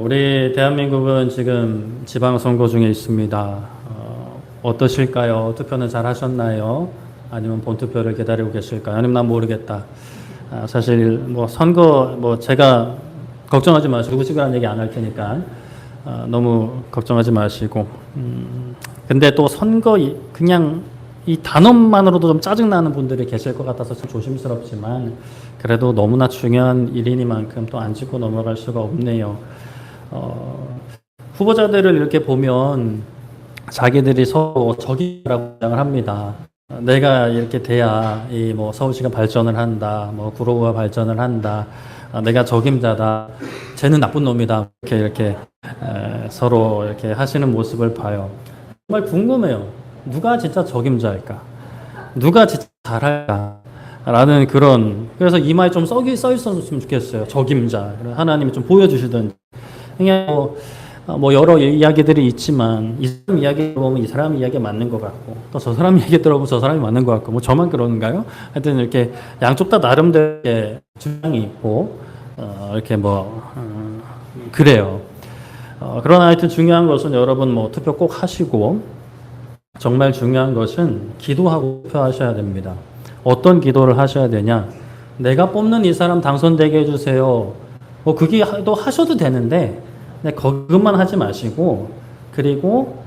우리 대한민국은 지금 지방선거 중에 있습니다. 어떠실까요? 투표는 잘 하셨나요? 아니면 본투표를 기다리고 계실까요? 아니면 난 모르겠다. 사실 뭐 선거 제가 걱정하지 마시고 누구시라는 얘기 안 할 테니까 너무 걱정하지 마시고. 근데 또 선거 그냥 이 단어만으로도 좀 짜증나는 분들이 계실 것 같아서 좀 조심스럽지만 그래도 너무나 중요한 일이니만큼 또 안 짚고 넘어갈 수가 없네요. 후보자들을 이렇게 보면 자기들이 서로 적이라고 주장을 합니다. 내가 이렇게 돼야 이 서울시가 발전을 한다, 구로구가 발전을 한다, 내가 적임자다, 쟤는 나쁜 놈이다, 이렇게 서로 이렇게 하시는 모습을 봐요. 정말 궁금해요. 누가 진짜 적임자일까? 누가 진짜 잘할까? 라는 그래서 이마에 좀 써 있었으면 좋겠어요. 적임자. 하나님이 좀 보여주시든지. 그냥 여러 이야기들이 있지만, 이 사람 이야기 들어보면 이 사람 이야기 맞는 것 같고, 또 저 사람 이야기 들어보면 저 사람이 맞는 것 같고, 저만 그런가요? 하여튼 이렇게 양쪽 다 나름대로의 주장이 있고, 이렇게 그래요. 그러나 하여튼 중요한 것은 여러분 투표 꼭 하시고, 정말 중요한 것은 기도하고 투표하셔야 됩니다. 어떤 기도를 하셔야 되냐? 내가 뽑는 이 사람 당선되게 해주세요. 그게 또 하셔도 되는데, 그것만 하지 마시고, 그리고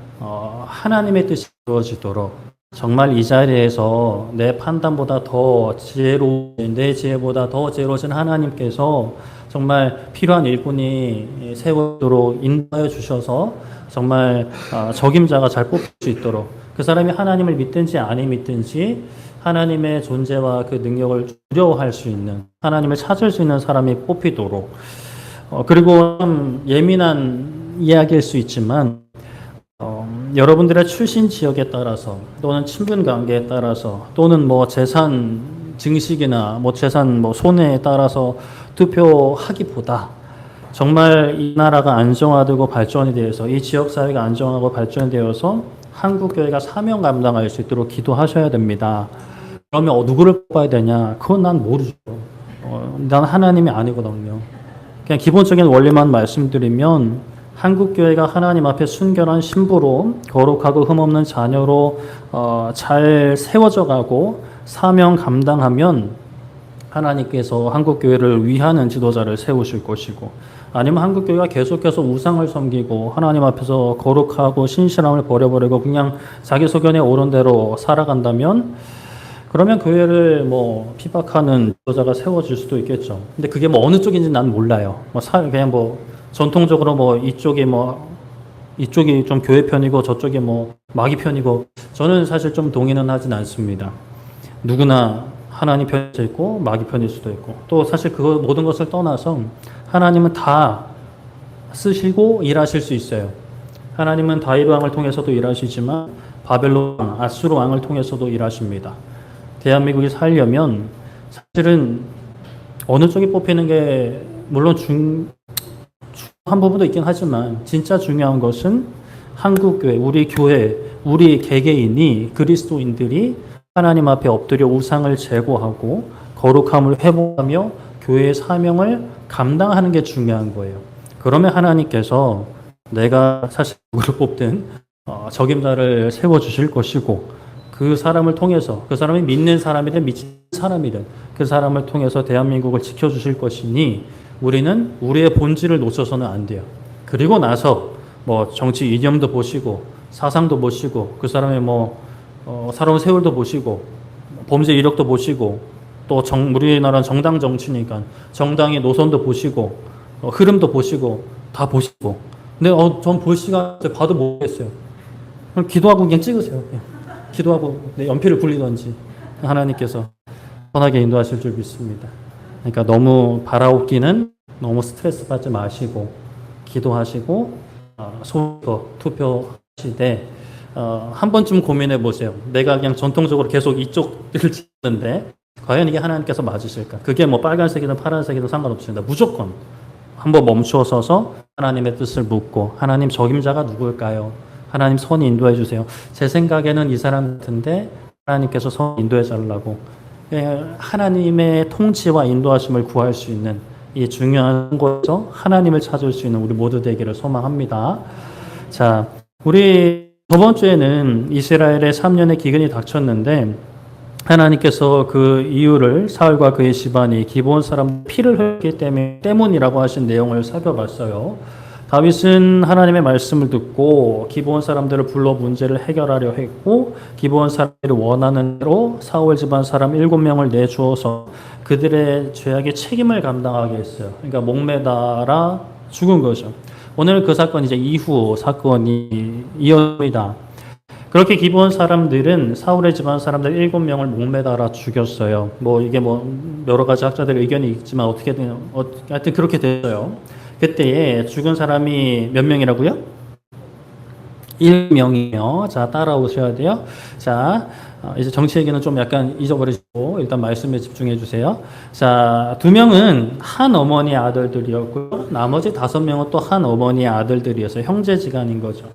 하나님의 뜻이 이루어지도록 정말 이 자리에서 내 판단보다 더 지혜로우신, 내 지혜보다 더 지혜로우신 하나님께서 정말 필요한 일꾼이 세우도록 인도하여 주셔서 정말 적임자가 잘 뽑힐 수 있도록, 그 사람이 하나님을 믿든지 아니 믿든지 하나님의 존재와 그 능력을 두려워할 수 있는, 하나님을 찾을 수 있는 사람이 뽑히도록. 그리고 좀 예민한 이야기일 수 있지만 여러분들의 출신 지역에 따라서 또는 친분 관계에 따라서 또는 재산 증식이나 재산 손해에 따라서 투표하기보다 정말 이 나라가 안정화되고 발전이 되어서 이 지역 사회가 안정하고 발전이 되어서 한국교회가 사명 감당할 수 있도록 기도하셔야 됩니다. 그러면 누구를 뽑아야 되냐? 그건 난 모르죠. 난 하나님이 아니거든요. 그냥 기본적인 원리만 말씀드리면 한국교회가 하나님 앞에 순결한 신부로 거룩하고 흠없는 자녀로 잘 세워져 가고 사명 감당하면 하나님께서 한국교회를 위하는 지도자를 세우실 것이고, 아니면 한국교회가 계속해서 우상을 섬기고 하나님 앞에서 거룩하고 신실함을 버려버리고 그냥 자기 소견에 오른 대로 살아간다면 그러면 교회를 핍박하는 지도자가 세워질 수도 있겠죠. 근데 그게 어느 쪽인지 난 몰라요. 그냥 전통적으로 이쪽이 좀 교회 편이고 저쪽이 마귀 편이고, 저는 사실 좀 동의는 하진 않습니다. 누구나 하나님 편일 수 있고 마귀 편일 수도 있고, 또 사실 모든 것을 떠나서 하나님은 다 쓰시고 일하실 수 있어요. 하나님은 다윗 왕을 통해서도 일하시지만 바벨론 왕, 아수르 왕을 통해서도 일하십니다. 대한민국이 살려면 사실은 어느 쪽이 뽑히는 게 물론 한 부분도 있긴 하지만 진짜 중요한 것은 한국교회, 우리 교회, 우리 개개인이, 그리스도인들이 하나님 앞에 엎드려 우상을 제거하고 거룩함을 회복하며 교회의 사명을 감당하는 게 중요한 거예요. 그러면 하나님께서 내가 사실 누구를 뽑든 적임자를 세워주실 것이고, 그 사람을 통해서, 그 사람이 믿는 사람이든 믿는 사람이든 그 사람을 통해서 대한민국을 지켜주실 것이니 우리는 우리의 본질을 놓쳐서는 안 돼요. 그리고 나서 정치 이념도 보시고 사상도 보시고 그 사람의 살아온 세월도 보시고 범죄 이력도 보시고 또 우리나라는 정당 정치니까 정당의 노선도 보시고 흐름도 보시고 다 보시고. 근데 전 볼 시간 봐도 모르겠어요. 그럼 기도하고 그냥 찍으세요. 기도하고 연필을 굴리던지 하나님께서 편하게 인도하실 줄 믿습니다. 그러니까 너무 바라옵기는 너무 스트레스 받지 마시고 기도하시고 소거 투표하시되 한 번쯤 고민해 보세요. 내가 그냥 전통적으로 계속 이쪽을 찍는데 과연 이게 하나님께서 맞으실까? 그게 빨간색이든 파란색이든 상관없습니다. 무조건 한번 멈추어서서 하나님의 뜻을 묻고, 하나님 적임자가 누굴까요? 하나님 선이 인도해 주세요. 제 생각에는 이 사람 같은데 하나님께서 선 인도해 달라고 하나님의 통치와 인도하심을 구할 수 있는 이 중요한 곳에서 하나님을 찾을 수 있는 우리 모두 되기를 소망합니다. 자, 우리 저번 주에는 이스라엘의 3년의 기근이 닥쳤는데 하나님께서 그 이유를 사울과 그의 집안이 기브온 사람 피를 흘렸기 때문이라고 하신 내용을 살펴봤어요. 다윗은 하나님의 말씀을 듣고 기브온 사람들을 불러 문제를 해결하려 했고 기브온 사람들이 원하는 대로 사울 집안 사람 7명을 내주어서 그들의 죄악의 책임을 감당하게 했어요. 그러니까 목매달아 죽은 거죠. 오늘 그 사건이 이제 이후 사건이 이어집니다. 그렇게 기브온 사람들은 사울의 집안 사람들 7명을 목매달아 죽였어요. 뭐 이게 뭐 여러 가지 학자들의 의견이 있지만 어떻게든 하여튼 그렇게 됐어요. 그때에 죽은 사람이 몇 명이라고요? 1명이요. 자, 따라오셔야 돼요. 자, 이제 정치 얘기는 좀 약간 잊어버리시고 일단 말씀에 집중해 주세요. 자, 2명은 한 어머니의 아들들이었고요. 나머지 5명은 또 한 어머니의 아들들이어서 형제지간인 거죠.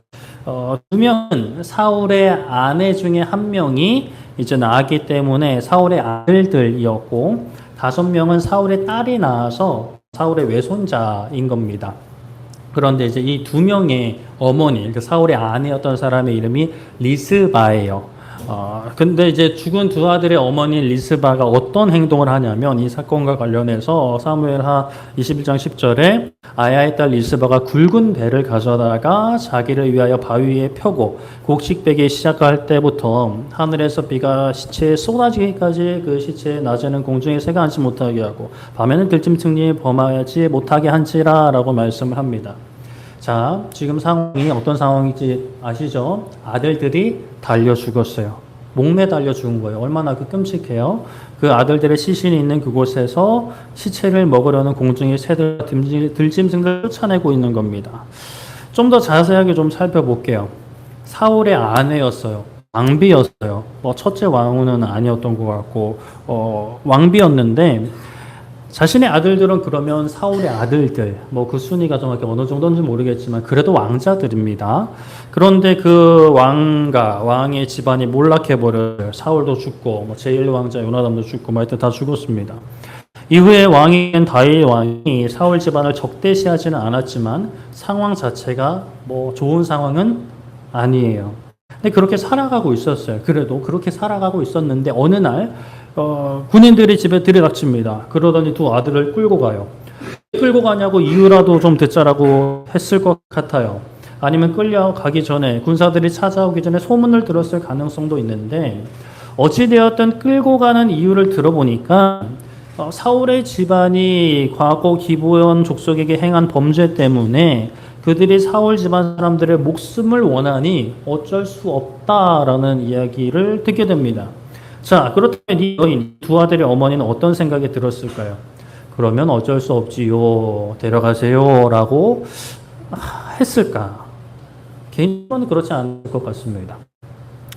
2명은 사울의 아내 중에 1명이 이제 낳았기 때문에 사울의 아들들이었고 5명은 사울의 딸이 낳아서 사울의 외손자인 겁니다. 그런데 이제 이 2명의 어머니, 사울의 아내였던 사람의 이름이 리스바예요. 근데 이제 죽은 2 아들의 어머니 리스바가 어떤 행동을 하냐면 이 사건과 관련해서 사무엘하 21장 10절에 아야의 딸 리스바가 굵은 배를 가져다가 자기를 위하여 바위 위에 펴고 곡식배기 시작할 때부터 하늘에서 비가 시체에 쏟아지기까지 그 시체에 낮에는 공중에 새가 앉지 못하게 하고 밤에는 들짐승이 범하지 못하게 한지라 라고 말씀을 합니다. 자, 지금 상황이 어떤 상황인지 아시죠? 아들들이 달려 죽었어요. 목매 달려 죽은 거예요. 얼마나 끔찍해요. 그 아들들의 시신이 있는 그곳에서 시체를 먹으려는 공중의 새들, 들짐승을 쫓아내고 있는 겁니다. 좀 더 자세하게 좀 살펴볼게요. 사울의 아내였어요. 왕비였어요. 첫째 왕후는 아니었던 것 같고 왕비였는데 자신의 아들들은 그러면 사울의 아들들, 그 순위가 정확히 어느 정도인지 모르겠지만 그래도 왕자들입니다. 그런데 그 왕의 집안이 몰락해버려요. 사울도 죽고, 제1왕자 요나단도 죽고, 하여튼 다 죽었습니다. 이후에 왕인 다윗 왕이 사울 집안을 적대시하지는 않았지만 상황 자체가 좋은 상황은 아니에요. 근데 그렇게 살아가고 있었어요. 그래도 그렇게 살아가고 있었는데 어느 날 군인들이 집에 들이닥칩니다. 그러더니 2 아들을 끌고 가요. 끌고 가냐고 이유라도 좀 듣자라고 했을 것 같아요. 아니면 끌려가기 전에 군사들이 찾아오기 전에 소문을 들었을 가능성도 있는데 어찌되었든 끌고 가는 이유를 들어보니까 사울의 집안이 과거 기브온 족속에게 행한 범죄 때문에 그들이 사울 집안 사람들의 목숨을 원하니 어쩔 수 없다라는 이야기를 듣게 됩니다. 자, 그렇다면 이 여인 2 아들의 어머니는 어떤 생각이 들었을까요? 그러면 어쩔 수 없지요. 데려가세요. 라고 했을까? 개인적으로는 그렇지 않을 것 같습니다.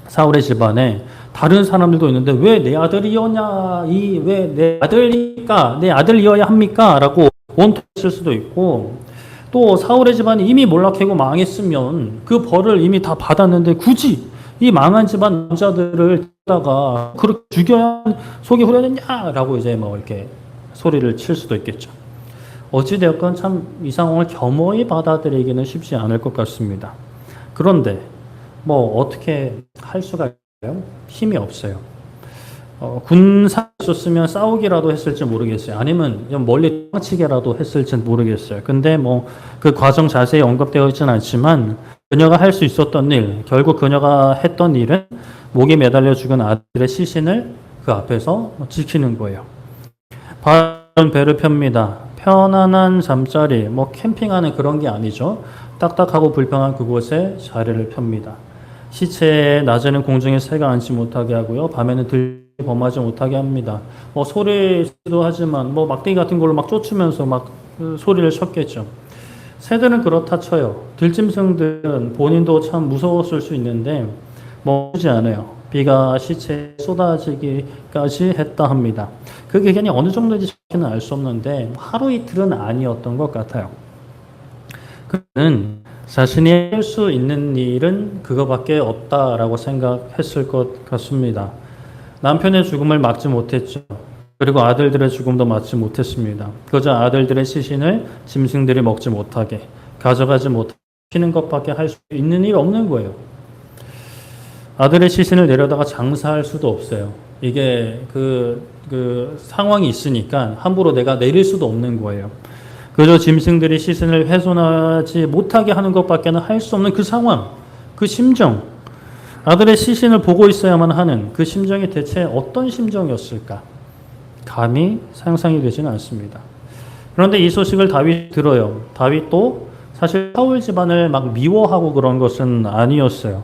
사울의 집안에 다른 사람들도 있는데 왜 내 아들이었냐? 왜 내 아들이니까 내 아들이어야 합니까? 라고 원통했을 수도 있고 또 사울의 집안이 이미 몰락하고 망했으면 그 벌을 이미 다 받았는데 굳이 이 망한 집안 남자들을 다가 그렇게 죽여야 속이 후련했냐라고 이제 이렇게 소리를 칠 수도 있겠죠. 어찌되었건 참 이 상황을 겸허히 받아들이기는 쉽지 않을 것 같습니다. 그런데 어떻게 할 수가 있어요? 힘이 없어요. 군사가 있었으면 싸우기라도 했을지 모르겠어요. 아니면 멀리 도망치기라도 했을지 모르겠어요. 근데 그 과정 자세히 언급되어 있지는 않지만 그녀가 할 수 있었던 일, 결국 그녀가 했던 일은 목에 매달려 죽은 아들의 시신을 그 앞에서 지키는 거예요. 바른 배를 펴니다. 편안한 잠자리, 캠핑하는 그런 게 아니죠. 딱딱하고 불평한 그곳에 자리를 펴니다. 시체에 낮에는 공중에 새가 앉지 못하게 하고요. 밤에는 들이 범하지 못하게 합니다. 소리도 하지만 막대기 같은 걸로 막 쫓으면서 소리를 쳤겠죠. 새들은 그렇다 쳐요. 들짐승들은 본인도 참 무서웠을 수 있는데 멈추지 않아요. 비가 시체에 쏟아지기까지 했다 합니다. 그 기간이 어느 정도인지 정확히는 알 수 없는데 하루 이틀은 아니었던 것 같아요. 그는 자신이 할 수 있는 일은 그거밖에 없다라고 생각했을 것 같습니다. 남편의 죽음을 막지 못했죠. 그리고 아들들의 죽음도 맞지 못했습니다. 그저 아들들의 시신을 짐승들이 먹지 못하게, 가져가지 못하게 시키는 것밖에 할 수 있는 일 없는 거예요. 아들의 시신을 내려다가 장사할 수도 없어요. 이게 그 상황이 있으니까 함부로 내가 내릴 수도 없는 거예요. 그저 짐승들이 시신을 훼손하지 못하게 하는 것밖에는 할 수 없는 그 상황, 그 심정, 아들의 시신을 보고 있어야만 하는 그 심정이 대체 어떤 심정이었을까? 감히 상상이 되지는 않습니다. 그런데 이 소식을 다윗이 들어요. 다윗도 사실 사울 집안을 막 미워하고 그런 것은 아니었어요.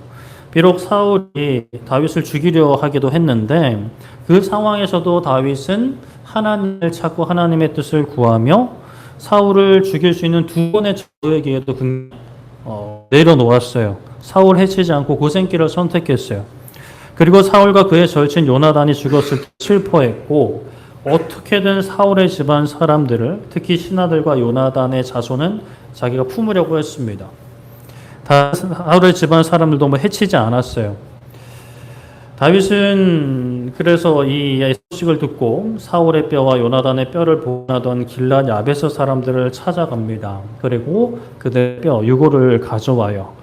비록 사울이 다윗을 죽이려 하기도 했는데 그 상황에서도 다윗은 하나님을 찾고 하나님의 뜻을 구하며 사울을 죽일 수 있는 두 번의 저에게도 내려놓았어요. 사울 해치지 않고 고생길을 선택했어요. 그리고 사울과 그의 절친 요나단이 죽었을 때 슬퍼했고 어떻게든 사울의 집안 사람들을 특히 신하들과 요나단의 자손은 자기가 품으려고 했습니다. 사울의 집안 사람들도 뭐 해치지 않았어요. 다윗은 그래서 이 소식을 듣고 사울의 뼈와 요나단의 뼈를 보관하던 길랏 야베스 사람들을 찾아갑니다. 그리고 그들의 뼈, 유골을 가져와요.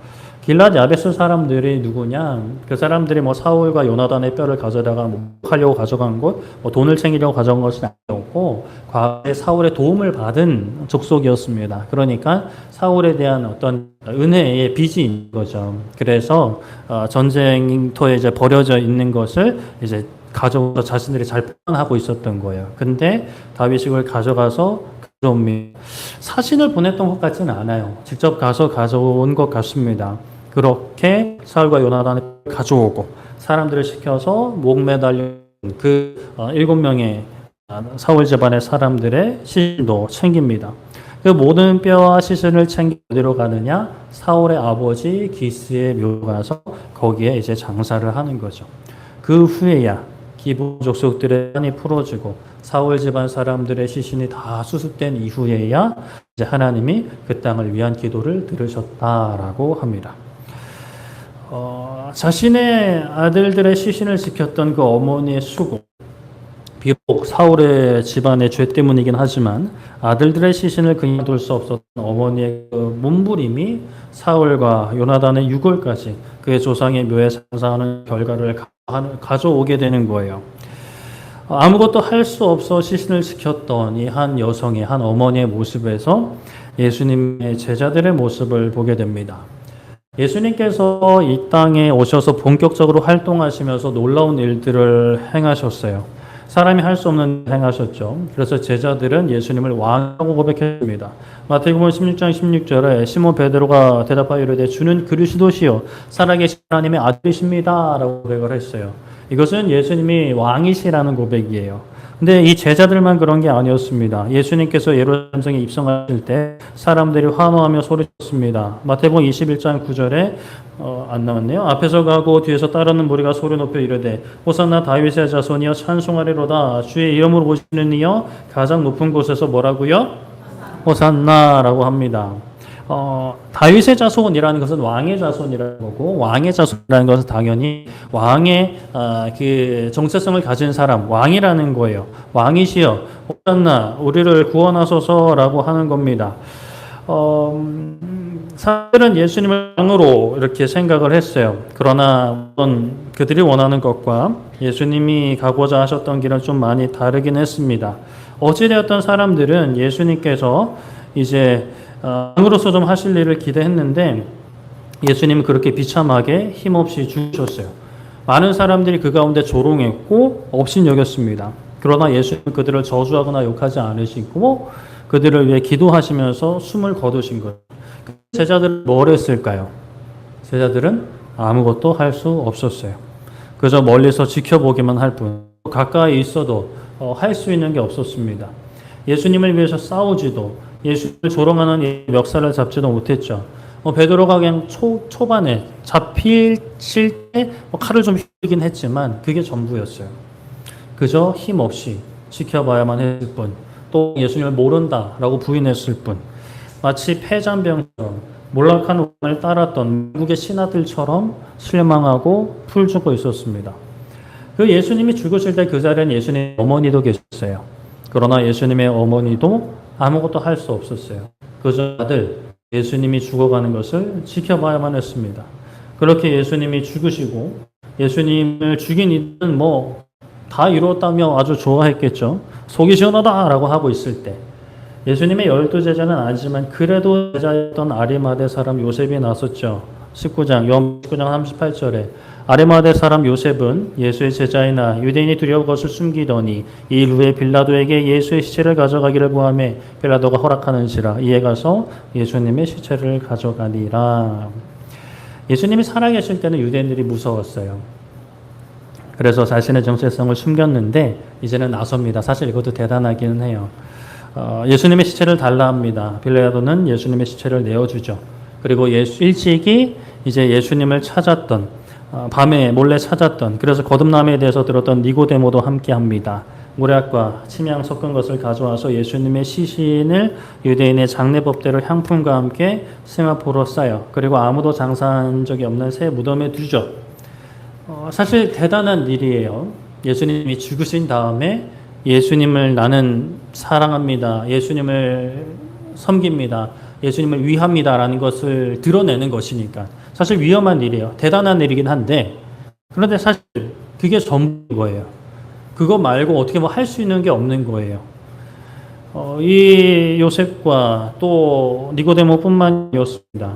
길랏 야베스 사람들이 누구냐? 그 사람들이 뭐 사울과 요나단의 뼈를 가져다가 뭐 하려고 가져간 것, 뭐 돈을 챙기려고 가져간 것이 아니었고 과거에 사울의 도움을 받은 족속이었습니다. 그러니까 사울에 대한 어떤 은혜의 빚이 있는 거죠. 그래서 전쟁터에 이제 버려져 있는 것을 이제 가져와서 자신들이 잘 보관하고 있었던 거예요. 근데 다윗이 그걸 가져가서 가져옵니다. 사신을 보냈던 것 같지는 않아요. 직접 가서 가져온 것 같습니다. 그렇게 사울과 요나단을 가져오고 사람들을 시켜서 목 매달린 그 7명의 사울 집안의 사람들의 시신도 챙깁니다. 그 모든 뼈와 시신을 챙겨 어디로 가느냐? 사울의 아버지 기스의 묘로 가서 거기에 이제 장사를 하는 거죠. 그 후에야 기브온 족속들의 한이 풀어지고 사울 집안 사람들의 시신이 다 수습된 이후에야 이제 하나님이 그 땅을 위한 기도를 들으셨다라고 합니다. 자신의 아들들의 시신을 지켰던 그 어머니의 수고, 비록 사울의 집안의 죄 때문이긴 하지만 아들들의 시신을 그냥 둘 수 없었던 어머니의 그 몸부림이 사울과 요나단의 유골까지 그의 조상의 묘에 장사하는 결과를 가져오게 되는 거예요. 아무것도 할 수 없어 시신을 지켰던 이 한 여성의, 한 어머니의 모습에서 예수님의 제자들의 모습을 보게 됩니다. 예수님께서 이 땅에 오셔서 본격적으로 활동하시면서 놀라운 일들을 행하셨어요. 사람이 할 수 없는 일을 행하셨죠. 그래서 제자들은 예수님을 왕이라고 고백했습니다. 마태복음 16장 16절에 시몬 베드로가 대답하여 이르되 주는 그리스도시요 살아계신 하나님의 아들이십니다 라고 고백을 했어요. 이것은 예수님이 왕이시라는 고백이에요. 근데 이 제자들만 그런 게 아니었습니다. 예수님께서 예루살렘 성에 입성하실 때 사람들이 환호하며 소리쳤습니다. 마태복음 21장 9절에 안 나왔네요. 앞에서 가고 뒤에서 따르는 무리가 소리 높여 이르되 호산나 다윗의 자손이여 찬송하리로다. 주의 이름으로 오시는 이여 가장 높은 곳에서 뭐라고요? 호산나라고 합니다. 다윗의 자손이라는 것은 왕의 자손이라는 거고 왕의 자손이라는 것은 당연히 왕의 그 정체성을 가진 사람, 왕이라는 거예요. 왕이시여 호산나 우리를 구원하소서라고 하는 겁니다. 사람들은 예수님을 왕으로 이렇게 생각을 했어요. 그러나 그들이 원하는 것과 예수님이 가고자 하셨던 길은 좀 많이 다르긴 했습니다. 어찌되었던 사람들은 예수님께서 이제 왕으로서 좀 하실 일을 기대했는데 예수님은 그렇게 비참하게 힘없이 죽으셨어요. 많은 사람들이 그 가운데 조롱했고 업신여겼습니다. 그러나 예수님은 그들을 저주하거나 욕하지 않으시고 그들을 위해 기도하시면서 숨을 거두신 거예요. 제자들은 뭘 했을까요? 제자들은 아무것도 할 수 없었어요. 그저 멀리서 지켜보기만 할 뿐. 가까이 있어도 할 수 있는 게 없었습니다. 예수님을 위해서 싸우지도 예수님을 조롱하는 멱살을 잡지도 못했죠. 베드로가 그냥 초반에 잡힐 때 칼을 좀 휘긴 했지만 그게 전부였어요. 그저 힘없이 지켜봐야만 했을 뿐, 또 예수님을 모른다라고 부인했을 뿐, 마치 패잔병처럼 몰락한 왕을 따랐던 미국의 신하들처럼 실망하고 풀죽어 있었습니다. 그 예수님이 죽으실 때 그 자리엔 예수님의 어머니도 계셨어요. 그러나 예수님의 어머니도 아무것도 할 수 없었어요. 그저 아들 예수님이 죽어가는 것을 지켜봐야만 했습니다. 그렇게 예수님이 죽으시고 예수님을 죽인 이들은 뭐 다 이루었다며 아주 좋아했겠죠. 속이 시원하다라고 하고 있을 때 예수님의 12제자는 아니지만 그래도 제자였던 아리마대 사람 요셉이 나섰죠. 19장, 요한 19장 38절에 아리마대 사람 요셉은 예수의 제자이나 유대인이 두려워 것을 숨기더니 이 일 후에 빌라도에게 예수의 시체를 가져가기를 구하매 빌라도가 허락하는지라 이에 가서 예수님의 시체를 가져가니라. 예수님이 살아계실 때는 유대인들이 무서웠어요. 그래서 자신의 정체성을 숨겼는데 이제는 나섭니다. 사실 이것도 대단하기는 해요. 예수님의 시체를 달라 합니다. 빌라도는 예수님의 시체를 내어주죠. 그리고 일찍이 이제 예수님을 찾았던 밤에 몰래 찾았던 그래서 거듭남에 대해서 들었던 니고데모도 함께 합니다. 모략과 침향 섞은 것을 가져와서 예수님의 시신을 유대인의 장례법대로 향품과 함께 승합으로 싸요. 그리고 아무도 장사한 적이 없는 새 무덤에 두죠. 사실 대단한 일이에요. 예수님이 죽으신 다음에 예수님을 나는 사랑합니다. 예수님을 섬깁니다. 예수님을 위합니다라는 것을 드러내는 것이니까 사실 위험한 일이에요. 대단한 일이긴 한데 그런데 사실 그게 전부인 거예요. 그거 말고 어떻게 뭐 할 수 있는 게 없는 거예요. 이 요셉과 또 니고데모뿐만이었습니다.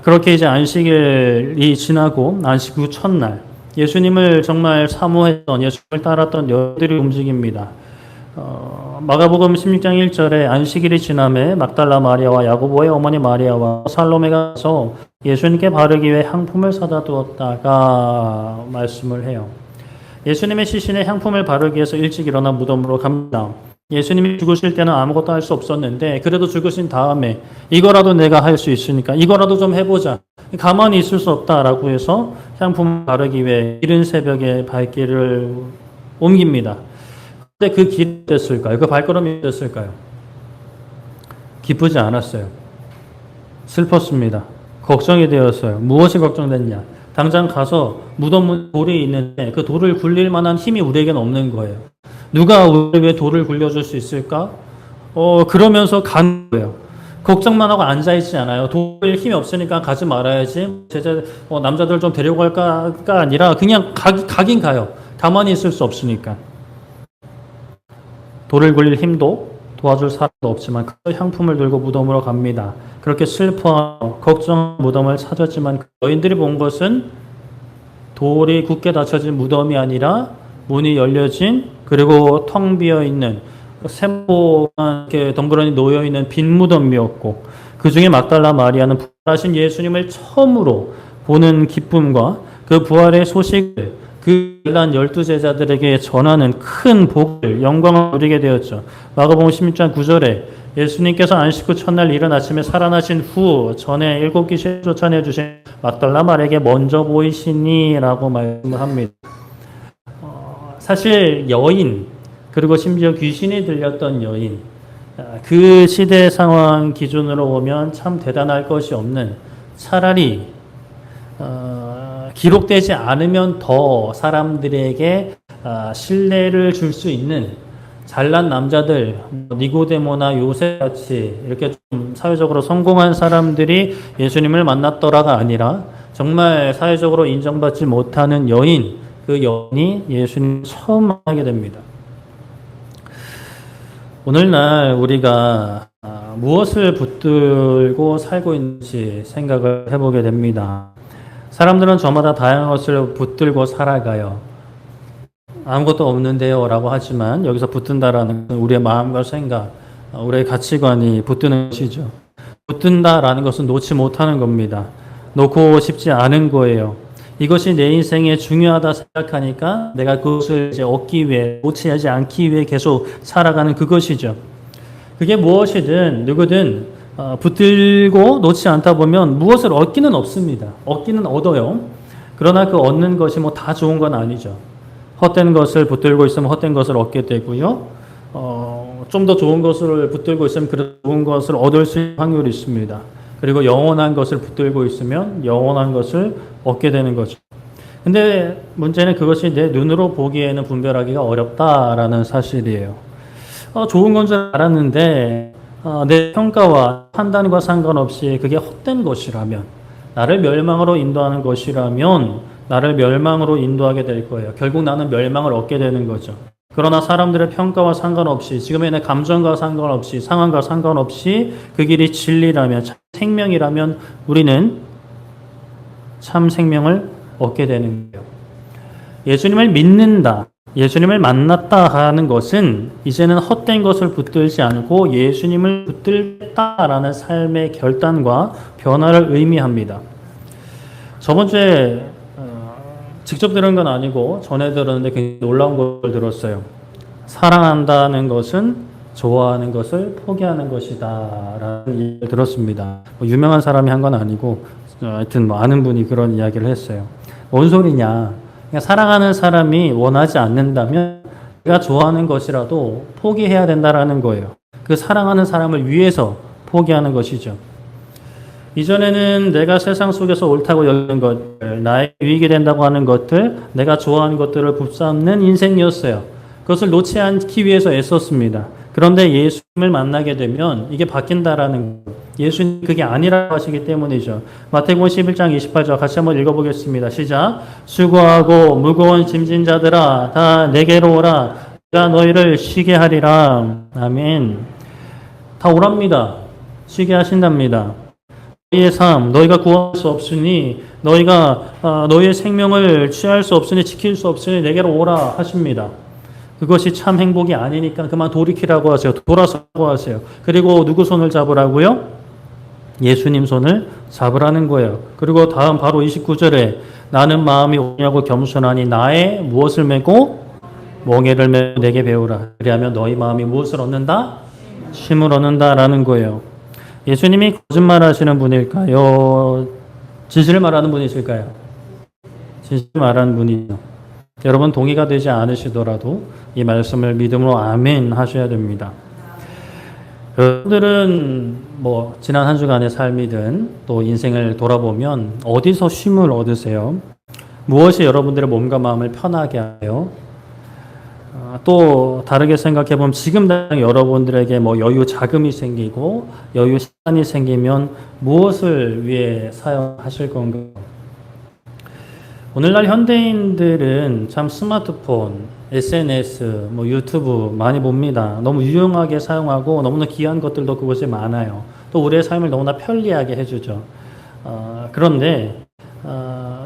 그렇게 이제 안식일이 지나고 안식 후 첫날 예수님을 정말 사모했던 예수님을 따랐던 여들이 움직입니다. 마가복음 16장 1절에 안식일이 지남에 막달라 마리아와 야고보의 어머니 마리아와 살로메가 가서 예수님께 바르기 위해 향품을 사다 두었다가 말씀을 해요. 예수님의 시신에 향품을 바르기 위해서 일찍 일어나 무덤으로 갑니다. 예수님이 죽으실 때는 아무것도 할 수 없었는데 그래도 죽으신 다음에 이거라도 내가 할 수 있으니까 이거라도 좀 해보자. 가만히 있을 수 없다라고 해서 향품을 바르기 위해 이른 새벽에 발길을 옮깁니다. 근데 그 길이 됐을까요? 그 발걸음이 됐을까요? 기쁘지 않았어요. 슬펐습니다. 걱정이 되었어요. 무엇이 걱정됐냐? 당장 가서 무덤 돌이 있는데 그 돌을 굴릴 만한 힘이 우리에게는 없는 거예요. 누가 우리 왜 돌을 굴려줄 수 있을까? 그러면서 가는 거예요. 걱정만 하고 앉아있지 않아요. 돌릴 힘이 없으니까 가지 말아야지. 남자들 좀 데리고 갈까가 아니라 그냥 가긴 가요. 가만히 있을 수 없으니까. 돌을 굴릴 힘도 도와줄 사람도 없지만 그 향품을 들고 무덤으로 갑니다. 그렇게 슬퍼하고 걱정 무덤을 찾았지만 그 여인들이 본 것은 돌이 굳게 닫혀진 무덤이 아니라 문이 열려진 그리고 텅 비어 있는 샘보만 이렇게 덩그러니 놓여 있는 빈 무덤이었고 그 중에 막달라 마리아는 부활하신 예수님을 처음으로 보는 기쁨과 그 부활의 소식을 그 12제자들에게 전하는 큰 복을 영광을 누리게 되었죠. 마가복음 16장 9절에 예수님께서 안식 후 첫날 이른 아침에 살아나신 후 전에 7귀신을 쫓아내 주신 막달라 마리아에게 먼저 보이시니라고 말씀을 합니다. 사실 여인 그리고 심지어 귀신이 들렸던 여인 그 시대 상황 기준으로 보면 참 대단할 것이 없는 차라리 기록되지 않으면 더 사람들에게 신뢰를 줄 수 있는 잘난 남자들 니고데모나 요셉같이 이렇게 좀 사회적으로 성공한 사람들이 예수님을 만났더라가 아니라 정말 사회적으로 인정받지 못하는 여인 그 여인이 예수님을 처음 만나게 됩니다. 오늘날 우리가 무엇을 붙들고 살고 있는지 생각을 해보게 됩니다. 사람들은 저마다 다양한 것을 붙들고 살아가요. 아무것도 없는데요 라고 하지만 여기서 붙든다라는 것은 우리의 마음과 생각, 우리의 가치관이 붙드는 것이죠. 붙든다라는 것은 놓지 못하는 겁니다. 놓고 싶지 않은 거예요. 이것이 내 인생에 중요하다 생각하니까 내가 그것을 이제 얻기 위해, 놓치지 않기 위해 계속 살아가는 그것이죠. 그게 무엇이든 누구든 붙들고 놓지 않다 보면 무엇을 얻기는 없습니다. 얻기는 얻어요. 그러나 그 얻는 것이 뭐 다 좋은 건 아니죠. 헛된 것을 붙들고 있으면 헛된 것을 얻게 되고요. 좀 더 좋은 것을 붙들고 있으면 그 좋은 것을 얻을 수 있는 확률이 있습니다. 그리고 영원한 것을 붙들고 있으면 영원한 것을 얻게 되는 거죠. 근데 문제는 그것이 내 눈으로 보기에는 분별하기가 어렵다라는 사실이에요. 좋은 건 줄 알았는데 내 평가와 판단과 상관없이 그게 헛된 것이라면, 나를 멸망으로 인도하는 것이라면 나를 멸망으로 인도하게 될 거예요. 결국 나는 멸망을 얻게 되는 거죠. 그러나 사람들의 평가와 상관없이, 지금의 내 감정과 상관없이, 상황과 상관없이 그 길이 진리라면, 참 생명이라면 우리는 참 생명을 얻게 되는 거예요. 예수님을 믿는다, 예수님을 만났다 하는 것은 이제는 헛된 것을 붙들지 않고 예수님을 붙들겠다라는 삶의 결단과 변화를 의미합니다. 저번 주에 직접 들은 건 아니고 전에 들었는데 굉장히 놀라운 걸 들었어요. 사랑한다는 것은 좋아하는 것을 포기하는 것이다 라는 얘기를 들었습니다. 유명한 사람이 한 건 아니고 하여튼 아는 분이 그런 이야기를 했어요. 뭔 소리냐, 그냥 사랑하는 사람이 원하지 않는다면 내가 좋아하는 것이라도 포기해야 된다라는 거예요. 그 사랑하는 사람을 위해서 포기하는 것이죠. 이전에는 내가 세상 속에서 옳다고 여기는 것들, 나의 유익이 된다고 하는 것들, 내가 좋아하는 것들을 붙잡는 인생이었어요. 그것을 놓지 않기 위해서 애썼습니다. 그런데 예수님을 만나게 되면 이게 바뀐다라는 거예요. 예수님 그게 아니라고 하시기 때문이죠. 마태복음 11장 28절 같이 한번 읽어보겠습니다. 시작. 수고하고 무거운 짐진 자들아 다 내게로 오라. 내가 너희를 쉬게 하리라. 아멘. 다 오랍니다. 쉬게 하신답니다. 너희의 삶, 너희가 구할 수 없으니, 너희가 너희의 생명을 취할 수 없으니, 지킬 수 없으니 내게로 오라 하십니다. 그것이 참 행복이 아니니까 그만 돌이키라고 하세요. 돌아서라고 하세요. 그리고 누구 손을 잡으라고요? 예수님 손을 잡으라는 거예요. 그리고 다음 바로 29절에 나는 마음이 온유하고 겸손하니 나의 무엇을 메고 멍에를 메고 내게 배우라. 그리하면 너희 마음이 무엇을 얻는다? 쉼을 얻는다라는 거예요. 예수님이 거짓말 하시는 분일까요? 진실을 말하는 분이실까요? 진실을 말하는 분이죠. 여러분 동의가 되지 않으시더라도 이 말씀을 믿음으로 아멘 하셔야 됩니다. 여러분들은 지난 한 주간의 삶이든 또 인생을 돌아보면 어디서 쉼을 얻으세요? 무엇이 여러분들의 몸과 마음을 편하게 하요? 또 다르게 생각해 보면 지금 당장 여러분들에게 여유 자금이 생기고 여유 시간이 생기면 무엇을 위해 사용하실 건가요? 오늘날 현대인들은 참 스마트폰, SNS, 유튜브 많이 봅니다. 너무 유용하게 사용하고 너무나 귀한 것들도 그것이 많아요. 또 우리의 삶을 너무나 편리하게 해주죠. 그런데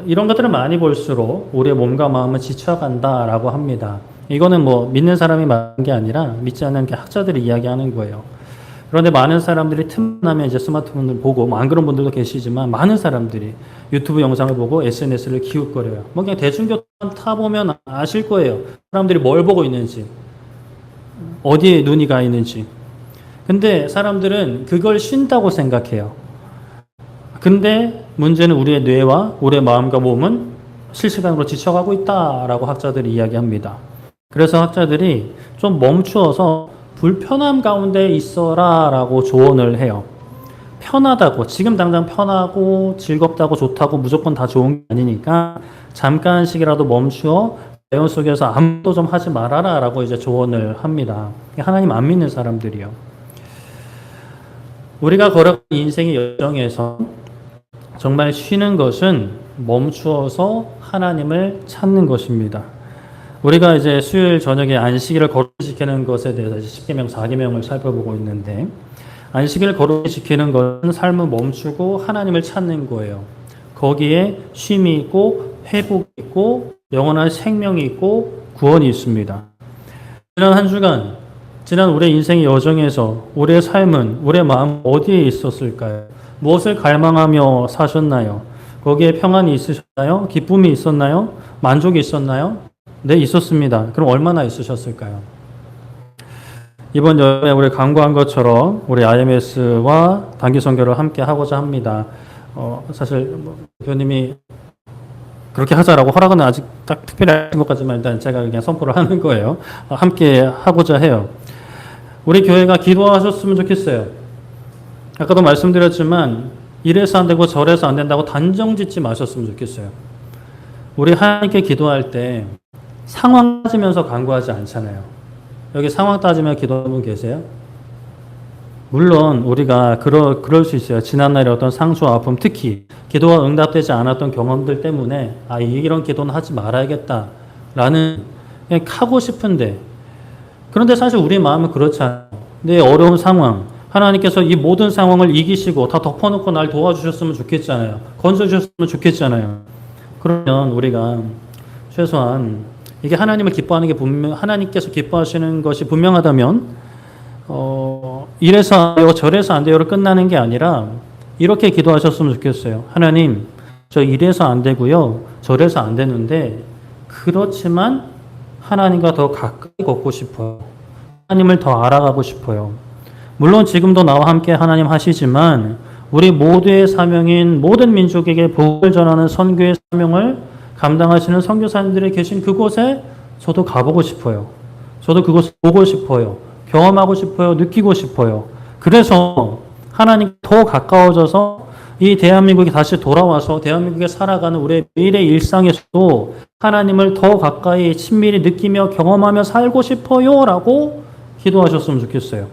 이런 것들을 많이 볼수록 우리의 몸과 마음은 지쳐간다라고 합니다. 이거는 믿는 사람이 말한 게 아니라 믿지 않는 학자들이 이야기하는 거예요. 그런데 많은 사람들이 틈나면 이제 스마트폰을 보고, 안 그런 분들도 계시지만 많은 사람들이 유튜브 영상을 보고 SNS를 기웃거려요. 그냥 대중교통 타보면 아실 거예요. 사람들이 뭘 보고 있는지, 어디에 눈이 가 있는지. 근데 사람들은 그걸 쉰다고 생각해요. 근데 문제는 우리의 뇌와 우리의 마음과 몸은 실시간으로 지쳐가고 있다라고 학자들이 이야기합니다. 그래서 학자들이 좀 멈추어서 불편함 가운데 있어라 라고 조언을 해요. 편하다고, 지금 당장 편하고 즐겁다고 좋다고 무조건 다 좋은 게 아니니까 잠깐씩이라도 멈추어 자연 속에서 아무도 좀 하지 말아라 라고 이제 조언을 합니다. 하나님 안 믿는 사람들이요. 우리가 걸어가는 인생의 여정에서 정말 쉬는 것은 멈추어서 하나님을 찾는 것입니다. 우리가 이제 수요일 저녁에 안식일을 거룩시키는 것에 대해서 10계명, 4계명을 살펴보고 있는데, 안식일을 거룩시키는 것은 삶을 멈추고 하나님을 찾는 거예요. 거기에 쉼이 있고 회복이 있고 영원한 생명이 있고 구원이 있습니다. 지난 한 주간, 지난 우리의 인생의 여정에서 우리의 삶은, 우리의 마음 어디에 있었을까요? 무엇을 갈망하며 사셨나요? 거기에 평안이 있으셨나요? 기쁨이 있었나요? 만족이 있었나요? 네, 있었습니다. 그럼 얼마나 있으셨을까요? 이번 여름에 우리 강구한 것처럼 우리 IMS와 단기 선교를 함께 하고자 합니다. 사실 대표님이 그렇게 하자라고 허락은 아직 딱 특별히 하신 것 같지만 일단 제가 그냥 선포를 하는 거예요. 함께 하고자 해요. 우리 교회가 기도하셨으면 좋겠어요. 아까도 말씀드렸지만 이래서 안 되고 저래서 안 된다고 단정 짓지 마셨으면 좋겠어요. 우리 하나님께 기도할 때 상황 따지면서 간구하지 않잖아요. 여기 상황 따지며 기도하는 분 계세요? 물론 우리가 그럴 수 있어요. 지난날의 어떤 상처와 아픔, 특히 기도가 응답되지 않았던 경험들 때문에 이런 기도는 하지 말아야겠다라는 그냥 하고 싶은데, 그런데 사실 우리 마음은 그렇잖아요. 내 어려운 상황, 하나님께서 이 모든 상황을 이기시고 다 덮어놓고 날 도와주셨으면 좋겠잖아요. 건져주셨으면 좋겠잖아요. 그러면 우리가 최소한 이게 하나님을 기뻐하는 게 하나님께서 기뻐하시는 것이 분명하다면 이래서 안 돼요, 저래서 안 돼요로 끝나는 게 아니라 이렇게 기도하셨으면 좋겠어요. 하나님, 저 이래서 안 되고요, 저래서 안 되는데 그렇지만 하나님과 더 가까이 걷고 싶어요. 하나님을 더 알아가고 싶어요. 물론 지금도 나와 함께 하나님 하시지만 우리 모두의 사명인 모든 민족에게 복음을 전하는 선교의 사명을 감당하시는 선교사님들이 계신 그곳에 저도 가보고 싶어요. 저도 그곳을 보고 싶어요. 경험하고 싶어요. 느끼고 싶어요. 그래서 하나님 더 가까워져서 이 대한민국이 다시 돌아와서 대한민국에 살아가는 우리의 매일의 일상에서도 하나님을 더 가까이 친밀히 느끼며 경험하며 살고 싶어요 라고 기도하셨으면 좋겠어요.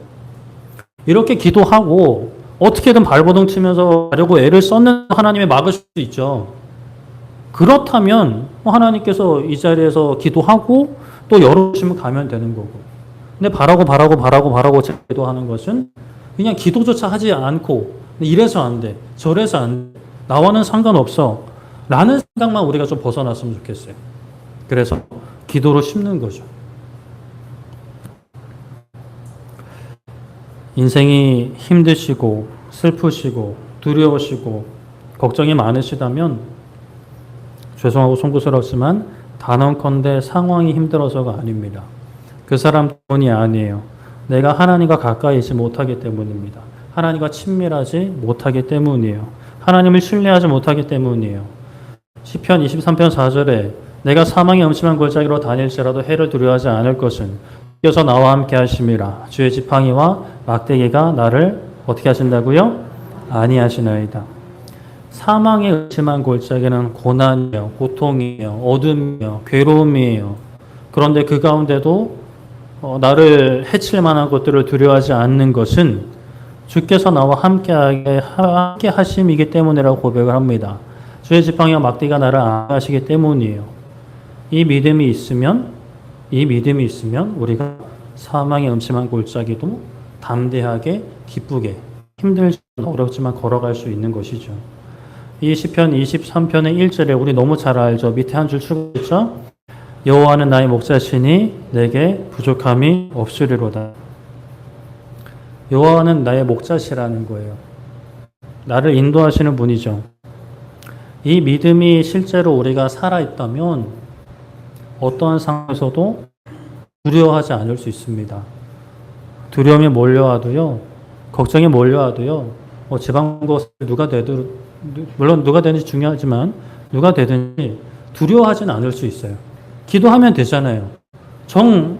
이렇게 기도하고 어떻게든 발버둥 치면서 가려고 애를 썼는 하나님이 막으실 수 있죠. 그렇다면 하나님께서 이 자리에서 기도하고 또 열어주시면 가면 되는 거고, 근데 바라고 기도하는 것은 그냥 기도조차 하지 않고 이래서 안 돼, 저래서 안 돼, 나와는 상관없어 라는 생각만 우리가 좀 벗어났으면 좋겠어요. 그래서 기도로 심는 거죠. 인생이 힘드시고 슬프시고 두려우시고 걱정이 많으시다면 죄송하고 송구스럽지만 단언컨대 상황이 힘들어서가 아닙니다. 그 사람 때문이 아니에요. 내가 하나님과 가까이 있지 못하기 때문입니다. 하나님과 친밀하지 못하기 때문이에요. 하나님을 신뢰하지 못하기 때문이에요. 시편 23편 4절에 내가 사망의 음침한 골짜기로 다닐지라도 해를 두려워하지 않을 것은 주께서 나와 함께 하심이라. 주의 지팡이와 막대기가 나를 어떻게 하신다고요? 안위하시나이다. 사망의 음침한 골짜기는 고난이에요. 고통이에요. 어둠이에요. 괴로움이에요. 그런데 그 가운데도 나를 해칠 만한 것들을 두려워하지 않는 것은 주께서 나와 함께 하심이기 때문이라고 고백을 합니다. 주의 지팡이와 막대기가 나를 안위하시기 때문이에요. 이 믿음이 있으면 우리가 사망의 음침한 골짜기도 담대하게 기쁘게 힘들지만 어렵지만 걸어갈 수 있는 것이죠. 이 시편 23편의 1절에 우리 너무 잘 알죠. 밑에 한 줄 추가했죠. 여호와는 나의 목자시니 내게 부족함이 없으리로다. 여호와는 나의 목자시라는 거예요. 나를 인도하시는 분이죠. 이 믿음이 실제로 우리가 살아있다면 어떠한 상황에서도 두려워하지 않을 수 있습니다. 두려움이 몰려와도요, 걱정이 몰려와도요, 지방거 누가 되든, 물론 누가 되는지 중요하지만 누가 되든지 두려워하지는 않을 수 있어요. 기도하면 되잖아요. 정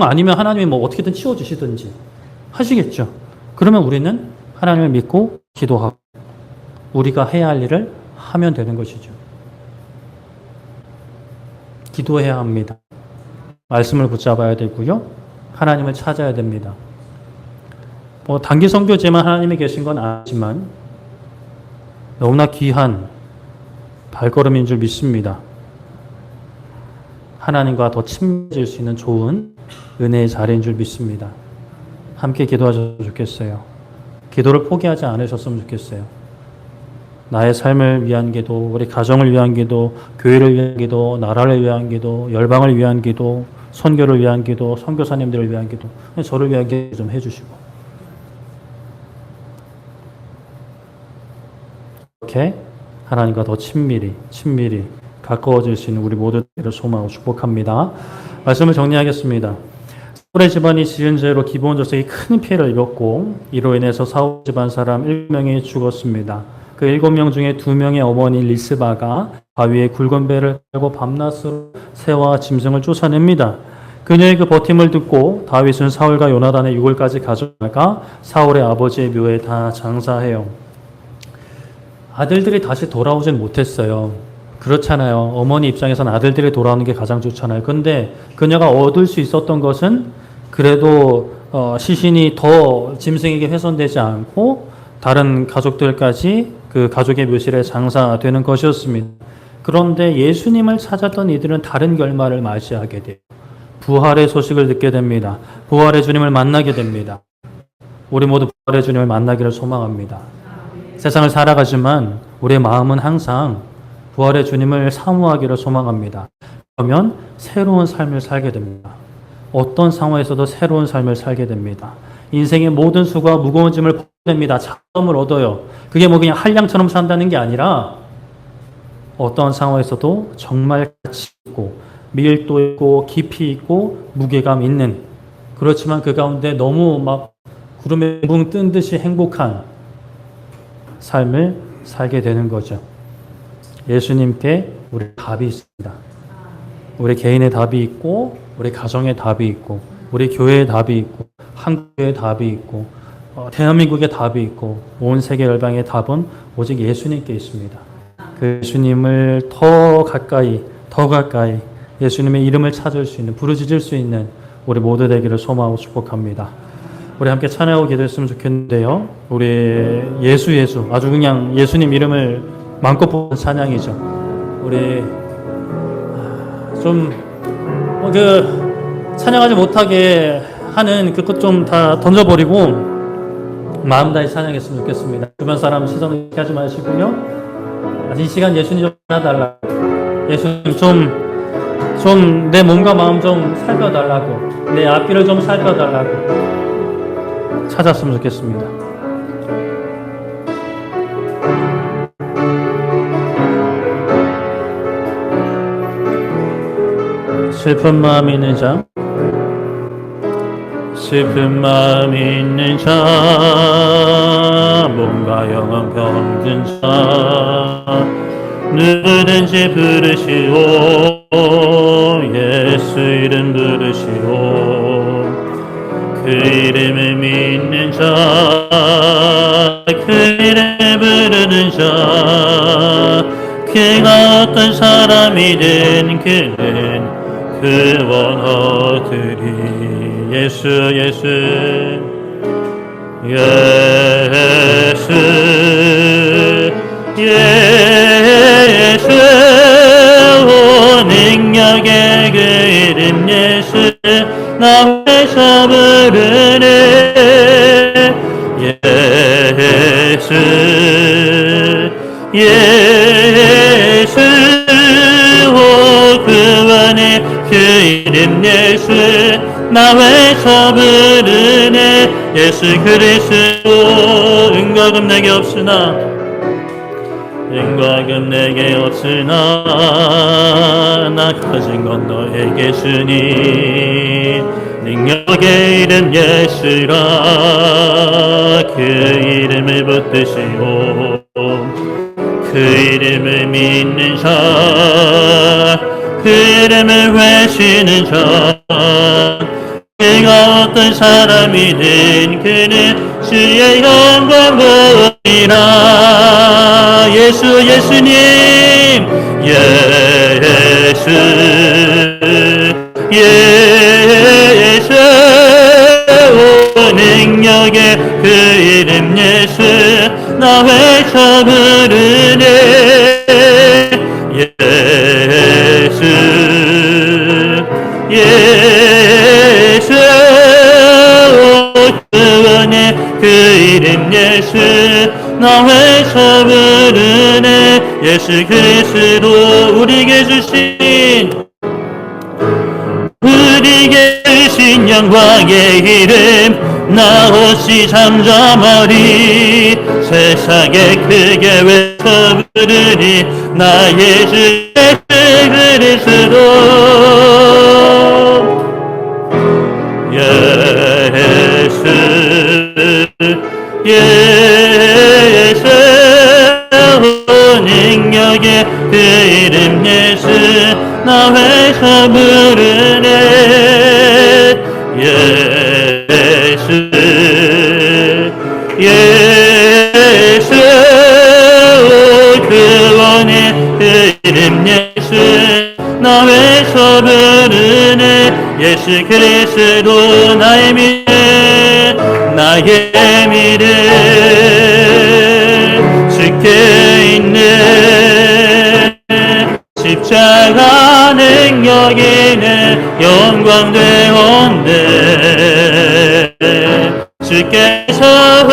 아니면 하나님이 어떻게든 치워주시든지 하시겠죠. 그러면 우리는 하나님을 믿고 기도하고 우리가 해야 할 일을 하면 되는 것이죠. 기도해야 합니다. 말씀을 붙잡아야 되고요. 하나님을 찾아야 됩니다. 단기 선교지만 하나님이 계신 건 아니지만 너무나 귀한 발걸음인 줄 믿습니다. 하나님과 더 친밀해질 수 있는 좋은 은혜의 자리인 줄 믿습니다. 함께 기도하셨으면 좋겠어요. 기도를 포기하지 않으셨으면 좋겠어요. 나의 삶을 위한 기도, 우리 가정을 위한 기도, 교회를 위한 기도, 나라를 위한 기도, 열방을 위한 기도, 선교를 위한 기도, 선교사님들을 위한 기도, 저를 위한 기도 좀 해주시고, 이렇게 하나님과 더 친밀히 가까워질 수 있는 우리 모두를 소망하고 축복합니다. 말씀을 정리하겠습니다. 사울의 집안이 지은 죄로 기브온 족속이 큰 피해를 입었고 이로 인해서 사울 집안 사람 7명이 죽었습니다. 그 7명 중에 2명의 어머니 리스바가 바위에 굵은 배를 타고 밤낮으로 새와 짐승을 쫓아냅니다. 그녀의 그 버팀을 듣고 다윗은 사울과 요나단의 유골까지 가져다가 사울의 아버지의 묘에 다 장사해요. 아들들이 다시 돌아오진 못했어요. 그렇잖아요. 어머니 입장에서는 아들들이 돌아오는 게 가장 좋잖아요. 근데 그녀가 얻을 수 있었던 것은 그래도 시신이 더 짐승에게 훼손되지 않고 다른 가족들까지 그 가족의 묘실에 장사되는 것이었습니다. 그런데 예수님을 찾았던 이들은 다른 결말을 맞이하게 돼요. 부활의 소식을 듣게 됩니다. 부활의 주님을 만나게 됩니다. 우리 모두 부활의 주님을 만나기를 소망합니다. 세상을 살아가지만 우리의 마음은 항상 부활의 주님을 사모하기를 소망합니다. 그러면 새로운 삶을 살게 됩니다. 어떤 상황에서도 새로운 삶을 살게 됩니다. 인생의 모든 수고와 무거운 짐을 벗게 됩니다. 자유함을 얻어요. 그게 뭐 그냥 한량처럼 산다는 게 아니라 어떤 상황에서도 정말 가치 있고 밀도 있고 깊이 있고 무게감 있는, 그렇지만 그 가운데 너무 막 구름에 붕 뜬 듯이 행복한 삶을 살게 되는 거죠. 예수님께 우리 답이 있습니다. 우리 개인의 답이 있고 우리 가정의 답이 있고 우리 교회의 답이 있고 한국의 답이 있고 대한민국의 답이 있고 온 세계 열방의 답은 오직 예수님께 있습니다. 그 예수님을 더 가까이 예수님의 이름을 찾을 수 있는, 부르짖을 수 있는 우리 모두 되기를 소망하고 축복합니다. 우리 함께 찬양하고 기도했으면 좋겠는데요. 우리 예수 아주 그냥 예수님 이름을 마음껏 부르는 찬양이죠. 우리 좀 찬양하지 못하게 하는 그것 좀 다 던져버리고 마음 다해 찬양했으면 좋겠습니다. 주변 사람 시선 의식하지 마시고요. 이 시간 예수님 좀 살려달라고, 예수님 좀 내 몸과 마음 좀 살펴달라고, 내 앞길을 좀 살펴달라고 찾았으면 좋겠습니다. 슬픈 마음 있는 자, 슬픈 마음 있는 자, 몸과 영혼 병든 자, 누구든지 부르시오. 예수 이름 부르시오. 그 이름을 믿는 자, 그 이름을 부르는 자, 그가 어떤 사람이든 그는 구원 얻으리. 예수 능력의 그 이름 예수, 나 회사 부르네. 예수 구원의 그 이름 예수, 나 회사 부르네. 예수 그리스도 은과 금 내게 없으나 나 가진 건 너에게 주니. 능력의 이름 예수라, 그 이름을 붙드시오. 그 이름을 믿는 자, 그 이름을 외치는 자, 그가 어떤 사람이든 그는 주의 영광 보이라. 예수님 예수 능력의 그 이름 예수, 나 외쳐 부르네. 예수 구원의 그 이름 예수, 나 외쳐 부르네. 예수 그리스도 우리에게 주신 영광의 이름, 나 없이 잠잠하리. 세상에 크게 외쳐 부르리. 나 예수 그리스도. 예수 능력의 그 이름 예수, 나 회사 부르네. 예수 구원의 그 이름 예수 그리스도 나의 믿음 주께 있는 십자가 능력이는 영광되온대 주께서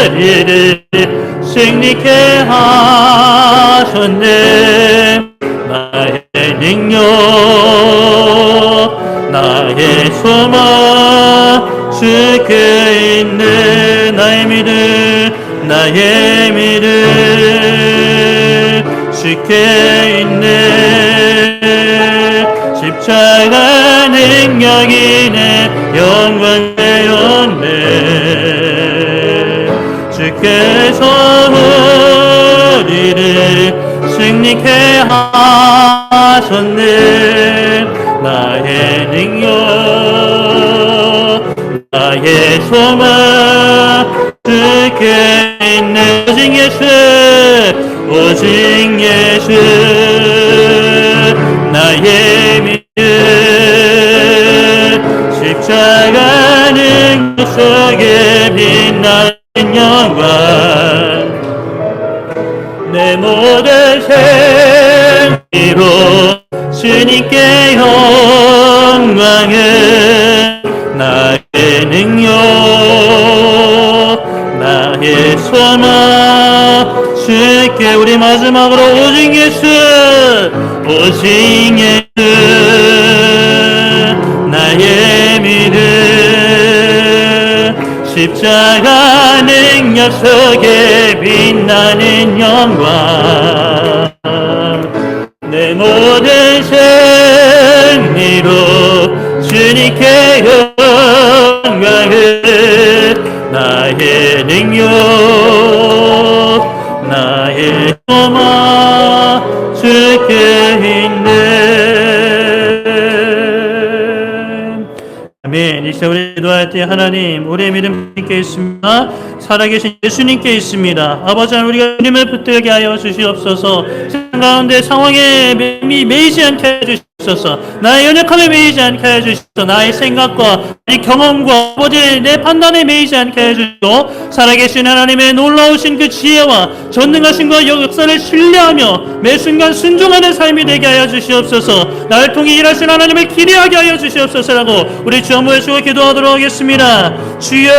우리를 승리케 하셨네 나의 능력 나의 소망 주께 있는 나의 믿음 주께 있는 십자가 능력이네 영광되었네 주께서 우리를 승리케 하셨네 나의 능력 나의 소망 주께 있는 오직 예수 나의 믿음 십자가 능력 속에 빛나는 영광 내 모든 생기로 주님께 영광을 나의 능력 나의 소망 주께 우리 마지막으로 오직 예수 나의 믿음 십자가 능력 속에 빛나는 영광 내 모든 승리로 주님께 영광을 나의 능력 나의 소망 주께 있네 아멘. 이 시간 우리 기도할 때 하나님 우리의 믿음 주님께 있습니다. 살아계신 예수님께 있습니다. 아버지 하나님 우리가 주님을 붙들게 하여 주시옵소서. 세상 가운데 상황에 매이지 않게 해주시옵소서. 나의 연약함에 매이지 않게 해주시옵소서. 나의 생각과 이 경험과 아버지 내 판단에 매이지 않게 해주시고 살아계신 하나님의 놀라우신 그 지혜와 전능하신 그 역사를 신뢰하며 매 순간 순종하는 삶이 되게 하여 주시옵소서. 나를 통해 일하신 하나님을 기대하게 하여 주시옵소서라고 우리 주 한번 외치고 기도하도록 하겠습니다. 주여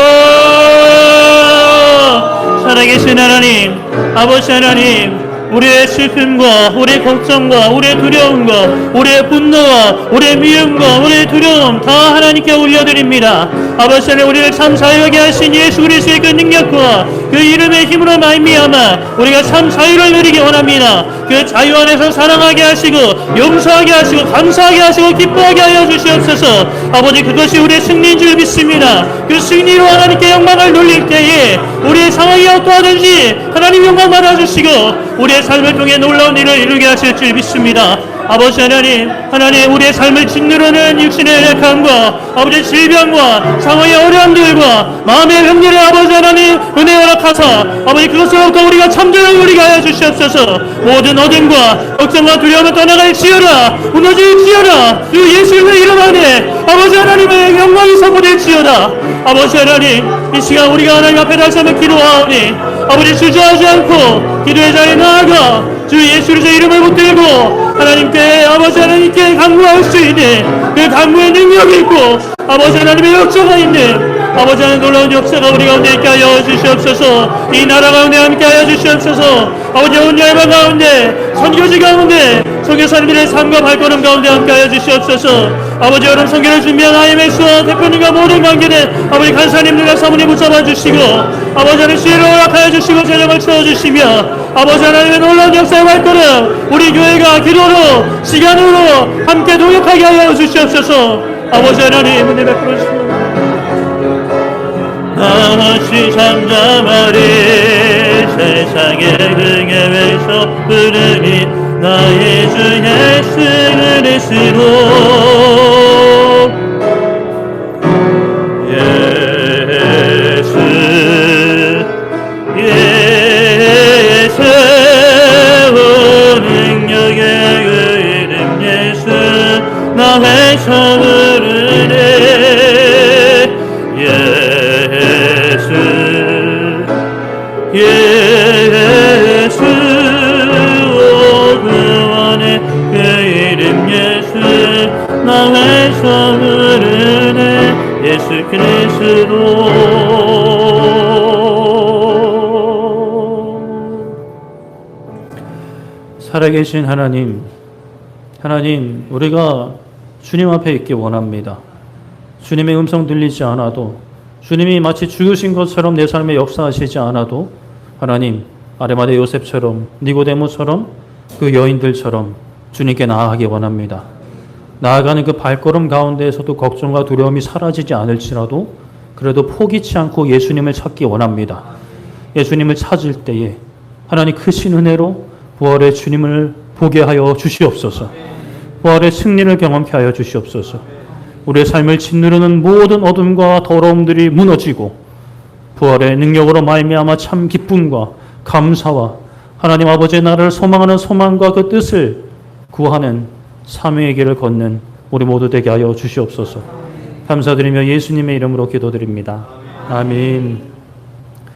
살아계신 하나님 아버지 하나님 우리의 슬픔과 우리의 걱정과 우리의 두려움과 우리의 분노와 우리의 미움과 우리의 두려움 다 하나님께 올려드립니다. 아버지 하나님 우리를 참 자유하게 하신 예수 그리스도의 그 능력과 그 이름의 힘으로 말미암아 우리가 참 자유를 누리기 원합니다. 그 자유 안에서 사랑하게 하시고 용서하게 하시고 감사하게 하시고 기뻐하게 하여 주시옵소서. 아버지 그것이 우리의 승리인 줄 믿습니다. 그 승리로 하나님께 영광을 돌릴 때에 우리의 상황이 어떠하든지 하나님 영광 받아주시고 우리의 삶을 통해 놀라운 일을 이루게 하실 줄 믿습니다. 아버지 하나님 우리의 삶을 짓누르는 육신의 약함과 아버지 질병과 상황의 어려움들과 마음의 병들을 아버지 하나님 은혜 허락하사 아버지 그것으로부터 우리가 참전을 누리게 하여 주시옵소서. 모든 어둠과 걱정과 두려움을 떠나갈지어다 무너질지어다 주 예수의 이름 안에 아버지 하나님의 영광이 선포될지어다. 아버지 하나님 이 시간 우리가 하나님 앞에 다시 한번 기도하오니 아버지 주저하지 않고 기도의 자리에 나아가 주 예수 그리스도의 이름을 붙들고 하나님께 아버지 하나님께 간구할 수 있는 그 간구의 능력이 있고 아버지 하나님의 역사가 있는 아버지 하나님 놀라운 역사가 우리 가운데 있게 하여 주시옵소서. 이 나라 가운데 함께 하여 주시옵소서. 아버지 온 열방 가운데 선교지 가운데 선교사님들의 삶과 발걸음 가운데 함께 하여 주시옵소서. 아버지 여름 선교를 준비한 IMS와 대표님과 모든 관계된 아버지 간사님들과 사모님 붙잡아 주시고 아버지 하나님 시혜를 허락하여 주시고 재정을 채워주시며 아버지 하나님의 놀라운 역사의 발걸음 우리 교회가 기도로 시간으로 함께 동역하게 하여 주시옵소서. 아버지 하나님 은혜 베풀어 주시고 나머지 잠잠하리 세상의 흥에서 부르니 나의 주 예수 그리스도 예수 능력의 그 이름 예수 나 외쳐 살아계신 하나님, 하나님, 우리가 주님 앞에 있기 원합니다. 주님의 음성 들리지 않아도, 주님이 마치 죽으신 것처럼 내 삶에 역사하시지 않아도, 하나님, 아레마대 요셉처럼, 니고데모처럼, 그 여인들처럼 주님께 나아가기 원합니다. 나아가는 그 발걸음 가운데에서도 걱정과 두려움이 사라지지 않을지라도 그래도 포기치 않고 예수님을 찾기 원합니다. 예수님을 찾을 때에 하나님 크신 은혜로 부활의 주님을 보게 하여 주시옵소서. 부활의 승리를 경험케 하여 주시옵소서. 우리의 삶을 짓누르는 모든 어둠과 더러움들이 무너지고 부활의 능력으로 말미암아 참 기쁨과 감사와 하나님 아버지의 나라를 소망하는 소망과 그 뜻을 구하는 삶의 길을 걷는 우리 모두 되게 하여 주시옵소서. 감사드리며 예수님의 이름으로 기도드립니다. 아멘.